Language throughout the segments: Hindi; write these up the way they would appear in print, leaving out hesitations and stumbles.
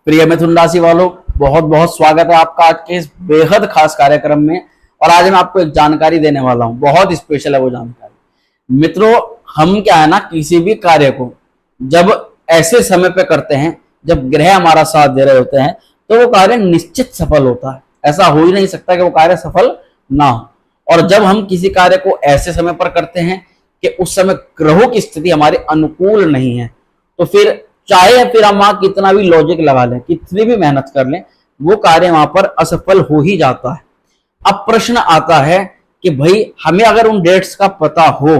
प्रिय मिथुन राशि वालों, बहुत बहुत स्वागत है आपका आज के इस बेहद खास कार्यक्रम में। और आज मैं आपको एक जानकारी देने वाला हूं, बहुत स्पेशल है वो जानकारी। मित्रों, हम क्या है ना, किसी भी कार्य को जब ऐसे समय पे करते हैं जब ग्रह हमारा साथ दे रहे होते हैं तो वो कार्य निश्चित सफल होता है। ऐसा हो ही नहीं सकता कि वो कार्य सफल ना हो। और जब हम किसी कार्य को ऐसे समय पर करते हैं कि उस समय ग्रहों की स्थिति हमारे अनुकूल नहीं है, तो फिर चाहे फिर हम वहां कितना भी लॉजिक लगा लें, कितनी भी मेहनत कर लें, वो कार्य वहां पर असफल हो ही जाता है। अब प्रश्न आता है कि भाई हमें अगर उन डेट्स का पता हो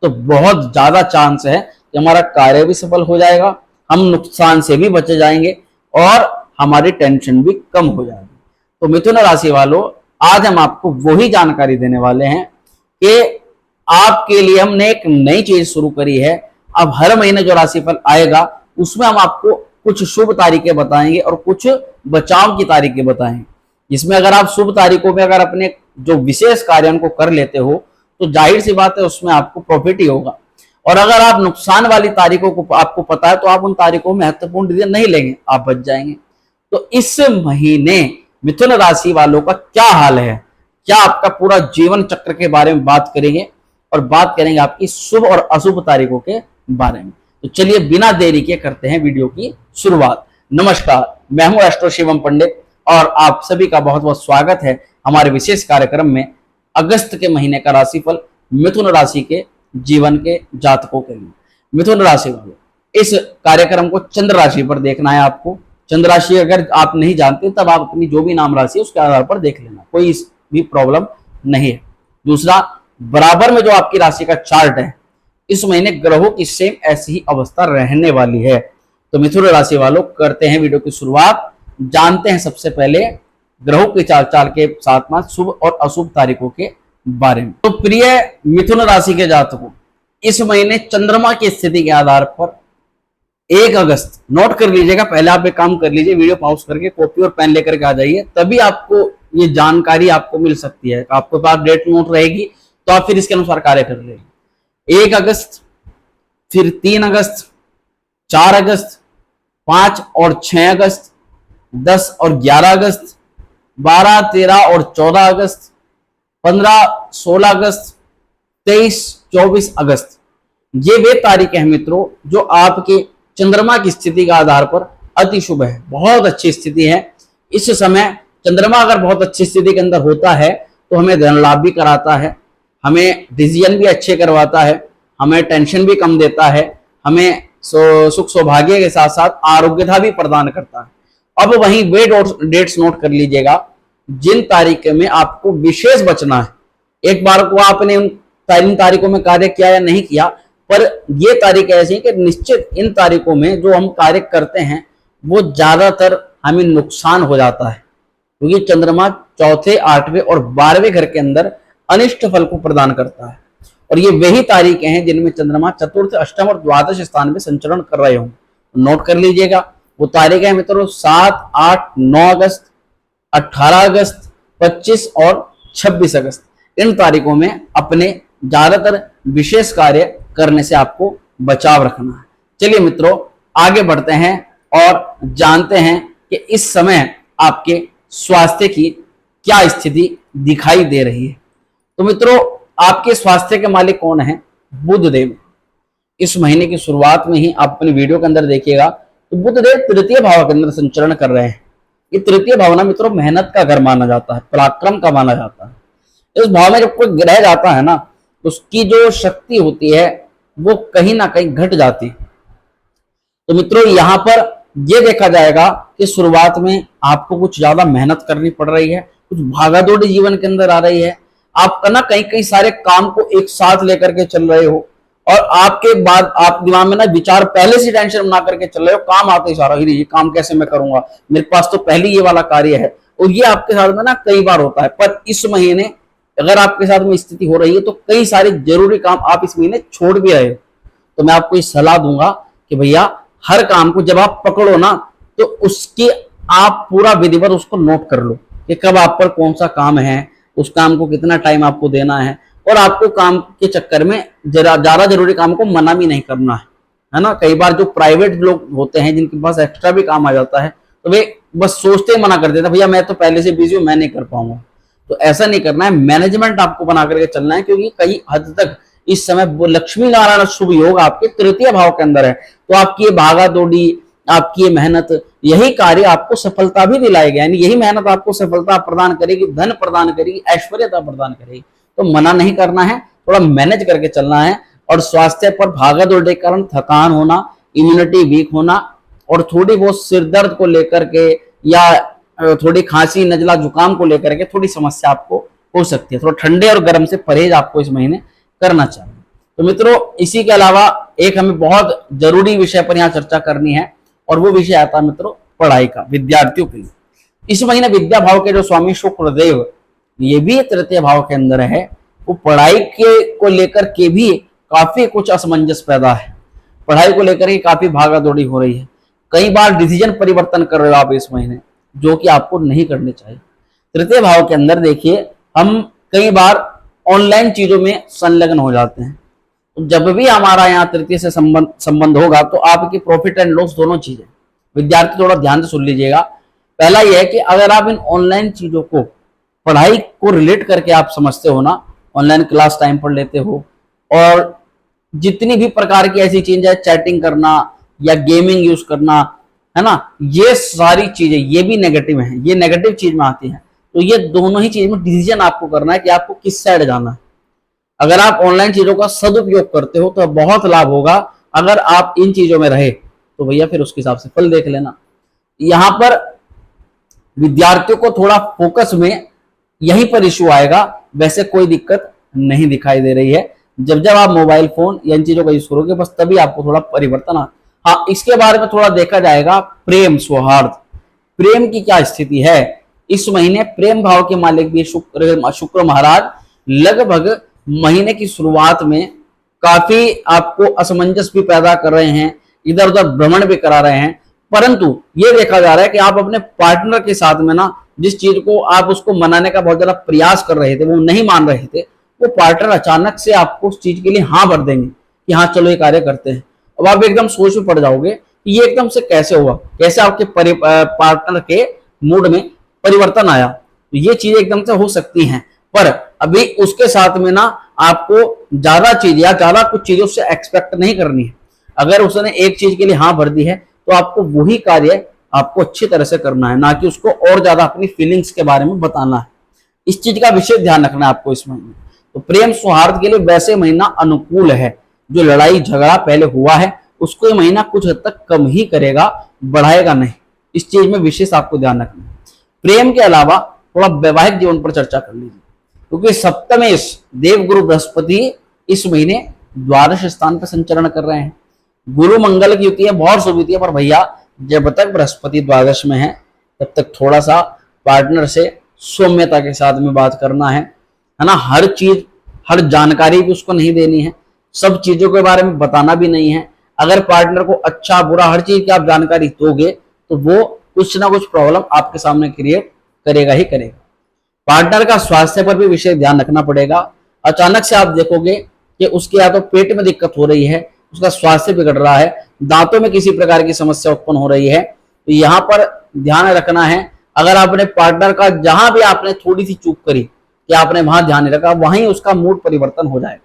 तो बहुत ज्यादा चांस है कि हमारा कार्य भी सफल हो जाएगा, हम नुकसान से भी बचे जाएंगे और हमारी टेंशन भी कम हो जाएगी। तो मिथुन राशि वालों, आज हम आपको वही जानकारी देने वाले हैं कि आपके लिए हमने एक नई चीज शुरू करी है। अब हर महीने जो राशिफल आएगा उसमें हम आपको कुछ शुभ तारीखें बताएंगे और कुछ बचाव की तारीखें बताएंगे, जिसमें अगर आप शुभ तारीखों में अगर अपने जो विशेष कार्यों को कर लेते हो तो जाहिर सी बात है उसमें आपको प्रॉफिट ही होगा। और अगर आप नुकसान वाली तारीखों को आपको पता है तो आप उन तारीखों में महत्वपूर्ण डिसीजन नहीं लेंगे, आप बच जाएंगे। तो इस महीने मिथुन राशि वालों का क्या हाल है, क्या आपका पूरा जीवन चक्र के बारे में बात करेंगे और बात करेंगे आपकी शुभ और अशुभ तारीखों के बारे में। तो चलिए बिना देरी के करते हैं वीडियो की शुरुआत। नमस्कार, मैं हूं एस्ट्रो शिवम पंडित और आप सभी का बहुत बहुत स्वागत है हमारे विशेष कार्यक्रम में अगस्त के महीने का राशिफल मिथुन राशि के जीवन के जातकों के लिए। मिथुन राशि वालों, इस कार्यक्रम को चंद्र राशि पर देखना है आपको। चंद्र राशि अगर आप नहीं जानते तब आप अपनी जो भी नाम राशि है उसके आधार पर देख लेना, कोई भी प्रॉब्लम नहीं है। दूसरा, बराबर में जो आपकी राशि का चार्ट है, इस महीने ग्रहों की सेम ऐसी ही अवस्था रहने वाली है। तो मिथुन राशि वालों, करते हैं वीडियो की शुरुआत। जानते हैं सबसे पहले ग्रहों के चाल चाल के साथ में शुभ और अशुभ तारीखों के बारे में। तो प्रिय मिथुन राशि के जातकों, इस महीने चंद्रमा की स्थिति के आधार पर 1 अगस्त, नोट कर लीजिएगा, पहले आप एक काम कर लीजिए, वीडियो पॉज करके कॉपी और पेन लेकर के आ जाइए, तभी आपको ये जानकारी आपको मिल सकती है। आपके पास डेट नोट रहेगी तो आप फिर इसके अनुसार कार्य कर लेंगे। 1 अगस्त, फिर 3 अगस्त, 4 अगस्त, 5 और 6 अगस्त, 10 और 11 अगस्त, 12, 13 और 14 अगस्त, 15, 16 अगस्त, 23, 24 अगस्त। ये वे तारीखें हैं मित्रों जो आपके चंद्रमा की स्थिति के आधार पर अति शुभ है, बहुत अच्छी स्थिति है। इस समय चंद्रमा अगर बहुत अच्छी स्थिति के अंदर होता है तो हमें धन लाभ भी कराता है, हमें डिसीजन भी अच्छे करवाता है, हमें टेंशन भी कम देता है, हमें सुख सौभाग्य के साथ साथ आरोग्यता भी प्रदान करता है। अब वहीं वे डेट्स नोट कर लीजिएगा जिन तारीख में आपको विशेष बचना है। एक बार को आपने उन तारीखों में कार्य किया या नहीं किया, पर ये तारीख ऐसी है कि निश्चित इन तारीखों में जो हम कार्य करते हैं वो ज्यादातर हमें नुकसान हो जाता है, क्योंकि चंद्रमा चौथे, 8वें और 12वें घर के अंदर अनिष्ट फल को प्रदान करता है। और ये वही तारीखें हैं जिनमें चंद्रमा चतुर्थ, अष्टम और द्वादश स्थान में संचरण कर रहे हों। नोट कर लीजिएगा, वो तारीखें हैं मित्रों 7, 8, 9 अगस्त, 18 अगस्त, 25 और 26 अगस्त। इन तारीखों में अपने ज्यादातर विशेष कार्य करने से आपको बचाव रखना है। चलिए मित्रों, आगे बढ़ते हैं और जानते हैं कि इस समय आपके स्वास्थ्य की क्या स्थिति दिखाई दे रही है। तो मित्रों, आपके स्वास्थ्य के मालिक कौन है? बुध देव। इस महीने की शुरुआत में ही आप अपने वीडियो के अंदर देखिएगा तो बुध देव तृतीय भाव के अंदर संचरण कर रहे हैं। ये तृतीय भाव ना मित्रों मेहनत का घर माना जाता है, पराक्रम का माना जाता है। इस भाव में जब कोई ग्रह जाता है ना, उसकी जो शक्ति होती है वो कहीं ना कहीं घट जाती है। तो मित्रों, यहाँ पर यह देखा जाएगा कि शुरुआत में आपको कुछ ज्यादा मेहनत करनी पड़ रही है, कुछ भागादौड़ी जीवन के अंदर आ रही है। आपका ना कई कई सारे काम को एक साथ लेकर के चल रहे हो और आपके बाद आप दिमाग में ना विचार पहले से टेंशन बना करके चल रहे हो, काम आते ही सारा ये काम कैसे मैं करूंगा, मेरे पास तो पहले ये वाला कार्य है। और ये आपके साथ में ना कई बार होता है। पर इस महीने अगर आपके साथ में स्थिति हो रही है तो कई सारे जरूरी काम आप इस महीने छोड़ भी रहे हो। तो मैं आपको इस सलाह दूंगा कि भैया हर काम को जब आप पकड़ो ना तो उसकी आप पूरा विधिवत उसको नोट कर लो कि कब आप पर कौन सा काम है, उस काम को कितना टाइम आपको देना है। और आपको काम के चक्कर में ज्यादा जरूरी काम को मना भी नहीं करना है ना। कई बार जो प्राइवेट लोग होते हैं जिनके पास एक्स्ट्रा भी काम आ जाता है तो वे बस सोचते ही मना कर देते भैया मैं तो पहले से बिजी हूं, मैं नहीं कर पाऊंगा। तो ऐसा नहीं करना है, मैनेजमेंट आपको बना करके चलना है, क्योंकि कई हद तक इस समय वो लक्ष्मी नारायण शुभ योग आपके तृतीय भाव के अंदर है। तो आपकी ये भागा दौड़ी, आपकी ये मेहनत, यही कार्य आपको सफलता भी दिलाएगा, यानी यही मेहनत आपको सफलता प्रदान करेगी, धन प्रदान करेगी, ऐश्वर्यता प्रदान करेगी। तो मना नहीं करना है, थोड़ा मैनेज करके चलना है। और स्वास्थ्य पर भागा दौड़ के कारण थकान होना, इम्यूनिटी वीक होना और थोड़ी बहुत सिर दर्द को लेकर के या थोड़ी खांसी नजला जुकाम को लेकर के थोड़ी समस्या आपको हो सकती है। थोड़ा ठंडे और गर्म से परहेज आपको इस महीने करना चाहिए। तो मित्रों, इसी के अलावा एक हमें बहुत जरूरी विषय पर यहाँ चर्चा करनी है, और वो विषय आता है मित्रों पढ़ाई का, विद्यार्थियों के लिए। इस महीने विद्या भाव के जो स्वामी शुक्रदेव, ये भी तृतीय भाव के अंदर है, वो पढ़ाई के को लेकर के भी काफी कुछ असमंजस पैदा है। पढ़ाई को लेकर के काफी भागा दौड़ी हो रही है। कई बार डिसीजन परिवर्तन कर रहे हो आप इस महीने, जो कि आपको नहीं करने चाहिए। तृतीय भाव के अंदर देखिए, हम कई बार ऑनलाइन चीजों में संलग्न हो जाते हैं। तो जब भी हमारा यहाँ तृतीय से संबंध होगा तो आपकी प्रॉफिट एंड लॉस दोनों चीजें, विद्यार्थी थोड़ा ध्यान से सुन लीजिएगा। पहला यह है कि अगर आप इन ऑनलाइन चीजों को पढ़ाई को रिलेट करके आप समझते हो ना, ऑनलाइन क्लास टाइम पर लेते हो, और जितनी भी प्रकार की ऐसी चीजें, चैटिंग करना या गेमिंग यूज करना, है ना, ये सारी चीजें ये भी नेगेटिव हैं, ये नेगेटिव चीज में आती हैं। तो ये दोनों ही चीज में डिसीजन आपको करना है कि आपको किस साइड जाना है। अगर आप ऑनलाइन चीजों का सदुपयोग करते हो तो बहुत लाभ होगा, अगर आप इन चीजों में रहे तो भैया फिर उसके हिसाब से फल देख लेना। यहां पर विद्यार्थियों को थोड़ा फोकस में यहीं पर इश्यू आएगा, वैसे कोई दिक्कत नहीं दिखाई दे रही है। जब जब आप मोबाइल फोन या इन चीजों का यूज करोगे बस तभी आपको थोड़ा परिवर्तन हाँ, इसके बारे में थोड़ा देखा जाएगा। प्रेम सौहार्द, प्रेम की क्या स्थिति है इस महीने। प्रेम भाव के मालिक भी शुक्र महाराज लगभग महीने की शुरुआत में काफी आपको असमंजस भी पैदा कर रहे हैं, इधर उधर भ्रमण भी करा रहे हैं। परंतु ये देखा जा रहा है कि आप अपने पार्टनर के साथ में ना, जिस चीज को आप उसको मनाने का बहुत ज्यादा प्रयास कर रहे थे, वो नहीं मान रहे थे, वो पार्टनर अचानक से आपको उस चीज के लिए हाँ भर देंगे कि हाँ चलो ये कार्य करते हैं। अब आप एकदम सोच में पड़ जाओगे कि ये एकदम से कैसे हुआ, कैसे आपके पार्टनर के मूड में परिवर्तन आया। तो ये चीजें एकदम से हो सकती हैं, पर अभी उसके साथ में ना आपको ज्यादा चीज या ज्यादा कुछ चीजें उससे एक्सपेक्ट नहीं करनी है। अगर उसने एक चीज के लिए हाँ भर दी है तो आपको वही कार्य आपको अच्छी तरह से करना है, ना कि उसको और ज्यादा अपनी फीलिंग्स के बारे में बताना है। इस चीज का विशेष ध्यान रखना है आपको इस महीने। तो प्रेम सौहार्द के लिए वैसे महीना अनुकूल है। जो लड़ाई झगड़ा पहले हुआ है उसको ये महीना कुछ हद तक कम ही करेगा, बढ़ाएगा नहीं। इस चीज में विशेष आपको ध्यान रखना है। प्रेम के अलावा थोड़ा वैवाहिक जीवन पर चर्चा कर लीजिए, क्योंकि सप्तमेश देवगुरु बृहस्पति इस महीने द्वादश स्थान पर संचरण कर रहे हैं। गुरु मंगल की युति है, बहुत शुभ युति है, पर भैया जब तक बृहस्पति द्वादश में है तब तक थोड़ा सा पार्टनर से सौम्यता के साथ में बात करना है ना। हर चीज, हर जानकारी भी उसको नहीं देनी है, सब चीजों के बारे में बताना भी नहीं है। अगर पार्टनर को अच्छा बुरा हर चीज की आप जानकारी दोगे तो वो कुछ ना कुछ प्रॉब्लम आपके सामने क्रिएट करेगा ही करेगा। पार्टनर का स्वास्थ्य पर भी विशेष ध्यान रखना पड़ेगा। अचानक से आप देखोगे कि उसके या तो पेट में दिक्कत हो रही है, उसका स्वास्थ्य बिगड़ रहा है, दांतों में किसी प्रकार की समस्या उत्पन्न हो रही है, तो यहाँ पर ध्यान रखना है। अगर आपने पार्टनर का जहां भी आपने थोड़ी सी चूक करी कि आपने वहां ध्यान नहीं रखा, वहीं उसका मूड परिवर्तन हो जाएगा,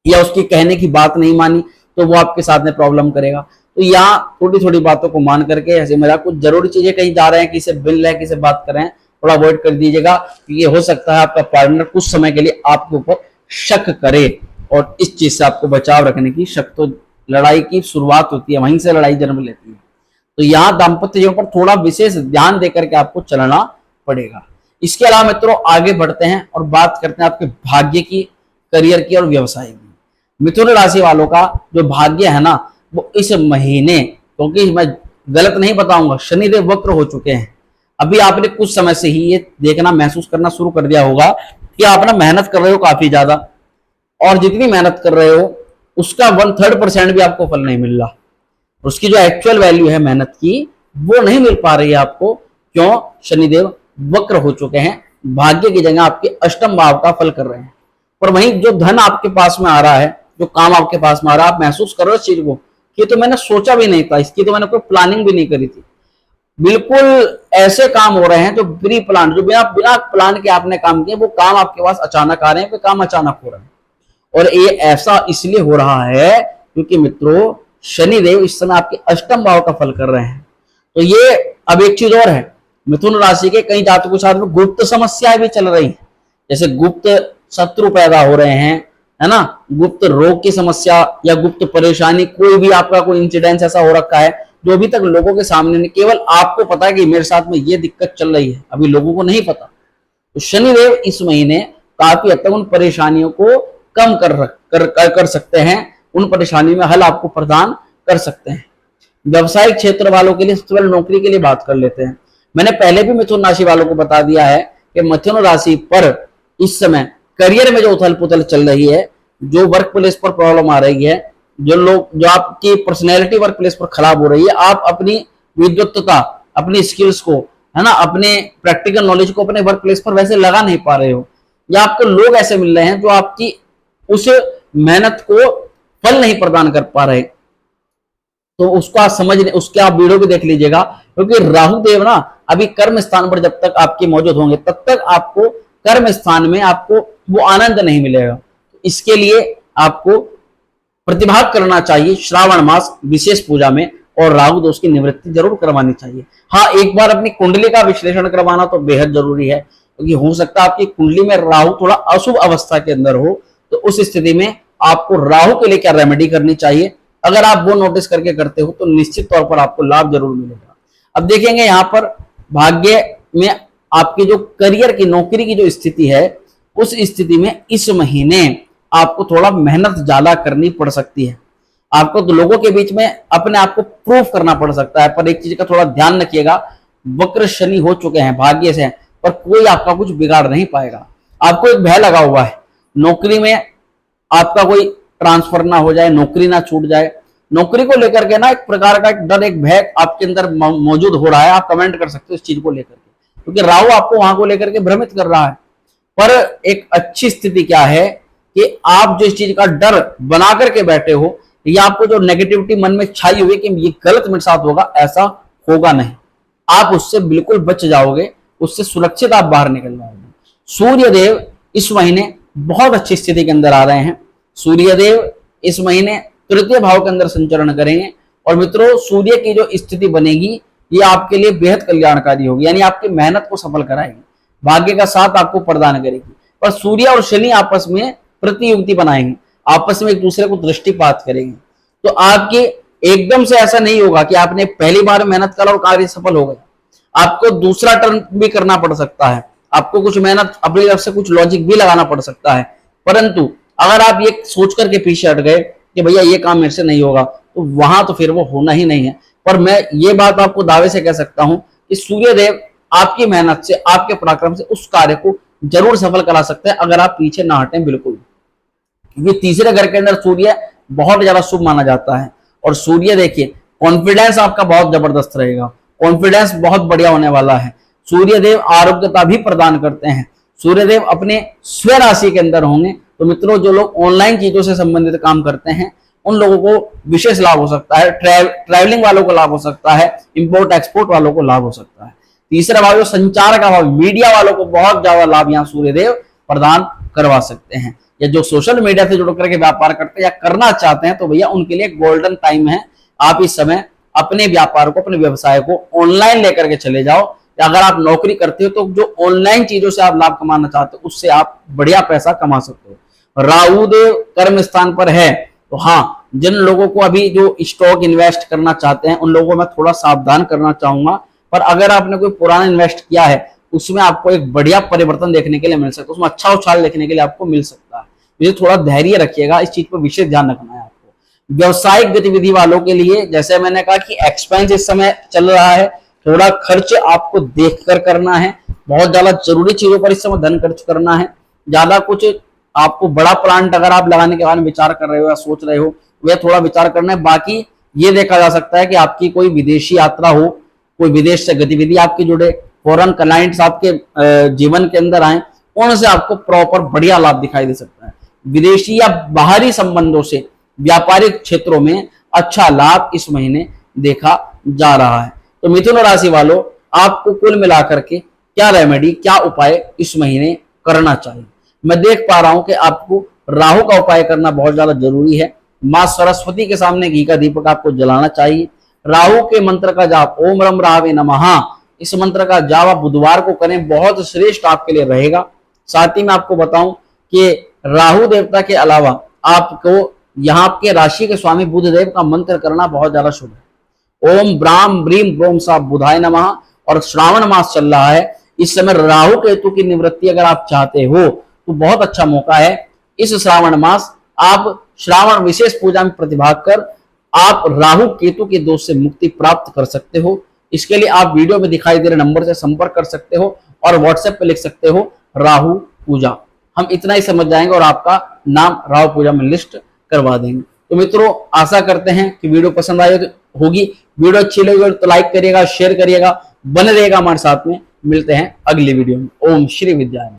या उसकी कहने की बात नहीं मानी तो वो आपके साथ में प्रॉब्लम करेगा। तो यहाँ थोड़ी थोड़ी बातों को मान करके ऐसे मेरा कुछ जरूरी चीजें कहीं जा रहे हैं, किसी से मिल रहे हैं, किसी से बात कर रहे हैं, थोड़ा अवॉइड कर दीजिएगा। ये हो सकता है आपका पार्टनर कुछ समय के लिए आपके ऊपर शक करे, और इस चीज से आपको बचाव रखने की। शक तो लड़ाई की शुरुआत होती है, वहीं से लड़ाई जन्म लेती है। तो यहाँ दाम्पत्य जीवन पर थोड़ा विशेष ध्यान देकर के आपको चलना पड़ेगा। इसके अलावा मित्रों आगे बढ़ते हैं और बात करते हैं आपके भाग्य की, करियर की और व्यवसाय की। मिथुन राशि वालों का जो भाग्य है ना, वो इस महीने, क्योंकि मैं गलत नहीं बताऊंगा, शनिदेव वक्र हो चुके हैं। अभी आपने कुछ समय से ही ये देखना महसूस करना शुरू कर दिया होगा कि आप ना मेहनत कर रहे हो काफी ज्यादा, और जितनी मेहनत कर रहे हो उसका 1/3% भी आपको फल नहीं मिल रहा। उसकी जो एक्चुअल वैल्यू है मेहनत की वो नहीं मिल पा रही है आपको। क्यों? शनिदेव वक्र हो चुके हैं, भाग्य की जगह आपके अष्टम भाव का फल कर रहे हैं। पर वहीं जो धन आपके पास में आ रहा है, जो काम आपके पास में आ रहा है, आप महसूस कर रहे हो इस चीज को कि तो मैंने सोचा भी नहीं था, इसकी तो मैंने कोई प्लानिंग भी नहीं करी थी। बिल्कुल ऐसे काम हो रहे हैं जो प्री प्लान, जो बिना बिना प्लान के आपने काम किए, वो काम आपके पास अचानक आ रहे हैं, वो काम अचानक हो रहे हैं। और ये ऐसा इसलिए हो रहा है क्योंकि मित्रों शनिदेव इस समय आपके अष्टम भाव का फल कर रहे हैं। तो ये अब एक चीज और है, मिथुन राशि के कई जातकों के साथ में गुप्त समस्याएं भी चल रही हैं, जैसे गुप्त शत्रु पैदा हो रहे हैं, है ना, गुप्त रोग की समस्या या गुप्त परेशानी, कोई भी आपका कोई इंसिडेंस ऐसा हो रखा है जो अभी तक लोगों के सामने नहीं, केवल आपको पता है कि मेरे साथ में ये दिक्कत चल रही है, अभी लोगों को नहीं पता। तो शनिदेव इस महीने काफी हद तक उन परेशानियों को कम कर सकते हैं, उन परेशानियों में हल आपको प्रदान कर सकते हैं। व्यवसायिक क्षेत्र वालों के लिए, सबसे पहले नौकरी के लिए बात कर लेते हैं। मैंने पहले भी मिथुन राशि वालों को बता दिया है कि मिथुन राशि पर इस समय करियर में जो उथल पुथल चल रही है, जो वर्क प्लेस पर प्रॉब्लम आ रही है, जो आपकी पर्सनैलिटी वर्क प्लेस पर खराब हो रही है, आप अपनी विद्वत्ता, अपनी स्किल्स को, है ना, अपने प्रैक्टिकल नॉलेज को अपने वर्क प्लेस पर वैसे लगा नहीं पा रहे हो, या आपको लोग ऐसे मिल रहे हैं जो आपकी उस मेहनत को फल नहीं प्रदान कर पा रहे, तो उसको आप समझ, उसके आप वीडियो भी देख लीजिएगा। क्योंकि राहु देव ना अभी कर्म स्थान पर जब तक आपके मौजूद होंगे तब तक आपको कर्म स्थान में आपको वो आनंद नहीं मिलेगा। इसके लिए आपको प्रतिभाग करना चाहिए श्रावण मास विशेष पूजा में, और राहु दोष की निवृत्ति जरूर करवानी चाहिए। हाँ, एक बार अपनी कुंडली का विश्लेषण करवाना तो बेहद जरूरी है, क्योंकि हो सकता है आपकी कुंडली में राहु थोड़ा अशुभ अवस्था के अंदर हो, तो उस स्थिति में आपको राहु के लिए क्या रेमेडी करनी चाहिए, अगर आप वो नोटिस करके करते हो तो निश्चित तौर पर आपको लाभ जरूर मिलेगा। अब देखेंगे यहाँ पर भाग्य में आपकी जो करियर की, नौकरी की जो स्थिति है, उस स्थिति में इस महीने आपको थोड़ा मेहनत ज्यादा करनी पड़ सकती है। आपको तो लोगों के बीच में अपने आप को प्रूफ करना पड़ सकता है, पर एक चीज का थोड़ा ध्यान रखिएगा, वक्र शनि हो चुके हैं भाग्य से, पर कोई आपका कुछ बिगाड़ नहीं पाएगा। आपको एक भय लगा हुआ है, नौकरी में आपका कोई ट्रांसफर ना हो जाए, नौकरी ना छूट जाए, नौकरी को लेकर के ना एक प्रकार का एक डर, एक भय आपके अंदर मौजूद हो रहा है। आप कमेंट कर सकते हो इस चीज को लेकर के, क्योंकि राहु आपको वहां को लेकर के भ्रमित कर रहा है। पर एक अच्छी स्थिति क्या है कि आप जो इस चीज का डर बना करके बैठे हो, या आपको जो नेगेटिविटी मन में छाई हुई कि ये गलत मेरे साथ होगा, ऐसा होगा नहीं, आप उससे बिल्कुल बच जाओगे, उससे सुरक्षित आप बाहर निकल जाओगे। सूर्य देव इस महीने बहुत अच्छी स्थिति के अंदर आ रहे हैं। सूर्य देव इस महीने तृतीय भाव के अंदर संचरण करेंगे, और मित्रों सूर्य की जो स्थिति बनेगी ये आपके लिए बेहद कल्याणकारी होगी, यानी आपकी मेहनत को सफल कराएगी, भाग्य का साथ आपको प्रदान करेगी। पर सूर्य और शनि आपस में प्रतियुक्ति बनाएंगे, आपस में एक दूसरे को दृष्टिपात करेंगे, तो आपके एकदम से ऐसा नहीं होगा कि आपने पहली बार मेहनत करा और कार्य सफल हो गया। आपको दूसरा टर्न भी करना पड़ सकता है, आपको कुछ मेहनत अपनी तरफ से कुछ लॉजिक भी लगाना पड़ सकता है। परंतु अगर आप ये सोच करके पीछे हट गए कि भैया ये काम मेरे से नहीं होगा, तो वहां तो फिर वो होना ही नहीं है। पर मैं ये बात आपको दावे से कह सकता हूं कि सूर्यदेव आपकी मेहनत से, आपके पराक्रम से उस कार्य को जरूर सफल करा सकते हैं, अगर आप पीछे ना हटें बिल्कुल। ये तीसरे घर के अंदर सूर्य बहुत ज्यादा शुभ माना जाता है, और सूर्य देखिए कॉन्फिडेंस आपका बहुत जबरदस्त रहेगा, कॉन्फिडेंस बहुत बढ़िया होने वाला है। सूर्यदेव आरोग्यता भी प्रदान करते हैं, सूर्यदेव अपने स्व राशि के अंदर होंगे, तो मित्रों जो लोग ऑनलाइन चीजों से संबंधित काम करते हैं उन लोगों को विशेष लाभ हो सकता है, ट्रैवलिंग वालों को लाभ हो सकता है, इंपोर्ट एक्सपोर्ट वालों को लाभ हो सकता है। तीसरा भाव जो संचार का भाव, मीडिया वालों को बहुत ज्यादा लाभ यहाँ सूर्यदेव प्रदान करवा सकते हैं, या जो सोशल मीडिया से जुड़ करके व्यापार करते हैं या करना चाहते हैं, तो भैया उनके लिए गोल्डन टाइम है। आप इस समय अपने व्यापार को, अपने व्यवसाय को ऑनलाइन लेकर के चले जाओ, या अगर आप नौकरी करते हो तो जो ऑनलाइन चीजों से आप लाभ कमाना चाहते हो उससे आप बढ़िया पैसा कमा सकते हो। राहु देव कर्म स्थान पर है, तो हाँ, जिन लोगों को अभी जो स्टॉक इन्वेस्ट करना चाहते हैं उन लोगों को मैं थोड़ा सावधान करना चाहूंगा। पर अगर आपने कोई पुराना इन्वेस्ट किया है उसमें आपको एक बढ़िया परिवर्तन देखने के लिए मिल सकता है, उसमें अच्छा उछाल देखने के लिए आपको मिल सकता है। ये थोड़ा धैर्य रखिएगा, इस चीज पर विशेष ध्यान रखना है आपको। व्यवसायिक गतिविधि वालों के लिए जैसे मैंने कहा कि एक्सपेंस इस समय चल रहा है, थोड़ा खर्च आपको देख कर करना है, बहुत ज्यादा जरूरी चीजों पर इस समय धन खर्च करना है। ज्यादा कुछ आपको बड़ा प्लांट अगर आप लगाने के बारे में विचार कर रहे हो या सोच रहे हो, वह थोड़ा विचार करना है। बाकी ये देखा जा सकता है कि आपकी कोई विदेशी यात्रा हो, कोई विदेश से गतिविधि आपकी जुड़े, फॉरेन क्लाइंट्स आपके जीवन के अंदर आए, उनसे आपको प्रॉपर बढ़िया लाभ दिखाई दे सकता है। विदेशी या बाहरी संबंधों से व्यापारिक क्षेत्रों में अच्छा लाभ इस महीने देखा जा रहा है। तो मिथुन राशि वालों, आपको कुल मिलाकर के क्या रेमेडी, क्या उपाय इस महीने करना चाहिए। मैं देख पा रहा हूं कि आपको राहु का उपाय करना बहुत ज्यादा जरूरी है। मां सरस्वती के सामने घी का दीपक आपको जलाना चाहिए। राहु के मंत्र का जाप ओम रम रावे नमः, इस मंत्र का जाप आप बुधवार को करें, बहुत श्रेष्ठ आपके लिए रहेगा। साथ ही मैं आपको बताऊं कि राहु देवता के अलावा आपको यहाँ के राशि के स्वामी बुध देव का मंत्र करना बहुत ज्यादा शुभ है। ओम ब्राम ब्रीम ब्रोम सा बुधाय नमः। और श्रावण मास चल रहा है, इस समय राहु केतु की निवृत्ति अगर आप चाहते हो तो बहुत अच्छा मौका है। इस श्रावण मास आप श्रावण विशेष पूजा में प्रतिभाग कर आप राहु केतु के दोष से मुक्ति प्राप्त कर सकते हो। इसके लिए आप वीडियो में दिखाई दे रहे नंबर से संपर्क कर सकते हो और व्हाट्सएप पे लिख सकते हो राहु पूजा, हम इतना ही समझ जाएंगे और आपका नाम राहु पूजा में लिस्ट करवा देंगे। तो मित्रों, आशा करते हैं कि वीडियो पसंद आई होगी। वीडियो अच्छी लगी तो लाइक करिएगा, शेयर करिएगा, बने रहेगा हमारे साथ में। मिलते हैं अगली वीडियो में। ओम श्री विद्या।